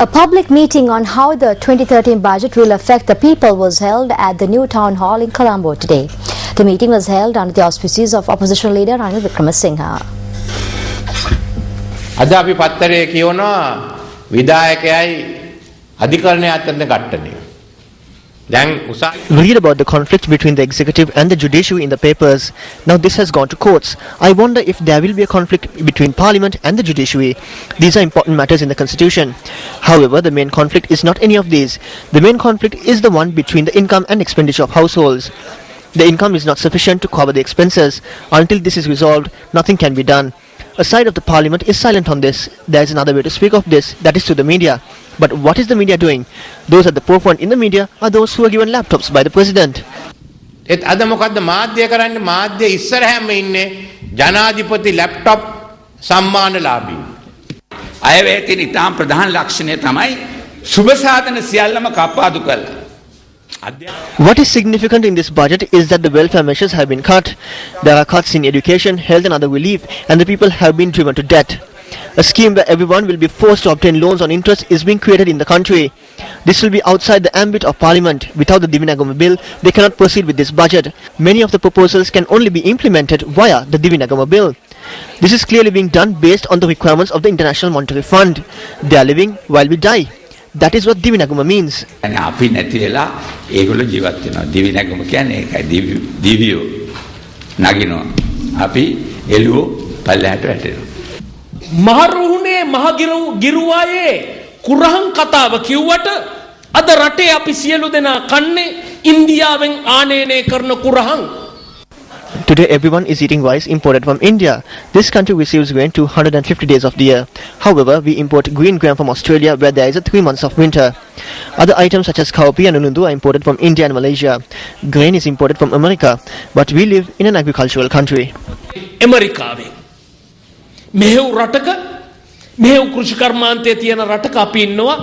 A public meeting on how the 2013 budget will affect the people was held at the new town hall in Colombo today. The meeting was held under the auspices of opposition leader Ranil Wickremesinghe. අද අපි පත්තරේ කියවනවා විධායකයයි අධිකරණය අතර ගැටුමක්. Read about the conflict between the executive and the judiciary in the papers. Now this has gone to courts. I wonder if there will be a conflict between parliament and the judiciary. These are important matters in the constitution. However, the main conflict is not any of these. The main conflict is the one between the income and expenditure of households. The income is not sufficient to cover the expenses. Until this is resolved, nothing can be done. A side of the parliament is silent on this. There is another way to speak of this, that is to the media. But what is the media doing? Those at the forefront in the media are those who are given laptops by the president. ඒත් අද මොකද්ද මාධ්‍ය කරන්නේ? මාධ්‍ය ඉස්සරහම ඉන්නේ ජනාධිපති laptop සම්මානලාභී. අයවැය තියෙන ඉතාම ප්‍රධාන ලක්ෂණය තමයි සුබ සාධන සියල්ලම කපාදු කළා. What is significant in this budget is that the welfare measures have been cut. There are cuts in education, health and other relief, and the people have been driven to debt. A scheme where everyone will be forced to obtain loans on interest is being created in the country. This will be outside the ambit of parliament. Without the Divi Nagama bill, they cannot proceed with this budget. Many of the proposals can only be implemented via the Divi Nagama bill. This is clearly being done based on the requirements of the International Monetary Fund. They are living while we die. That is what Divi Nagama means. අපි නැති වෙලා ඒගොල්ලෝ ජීවත් වෙනවා. Divi Nagama කියන්නේ ඒකයි. දිවියෝ නගිනවා. අපි එළුවෝ පල්ලෙහාට වැටෙනවා. මහරුහුණේ මහගිරුවායේ කුරහන් කතාව කිව්වට අද රටේ අපි සියලු දෙනා කන්නේ ඉන්දියාවෙන් ආනයනය කරන කුරහන්. Today everyone is eating rice imported from India. This country receives grain 250 days of the year. However, we import green grain from Australia where there is 3 months of winter. Other items such as cowpea and ulundu are imported from India and Malaysia. Grain is imported from America, but we live in an agricultural country. ඇමරිකාවේ මෙහෙව් රටක මෙහෙව් කෘෂි කර්මාන්තයේ තියෙන රටක අපි ඉන්නවා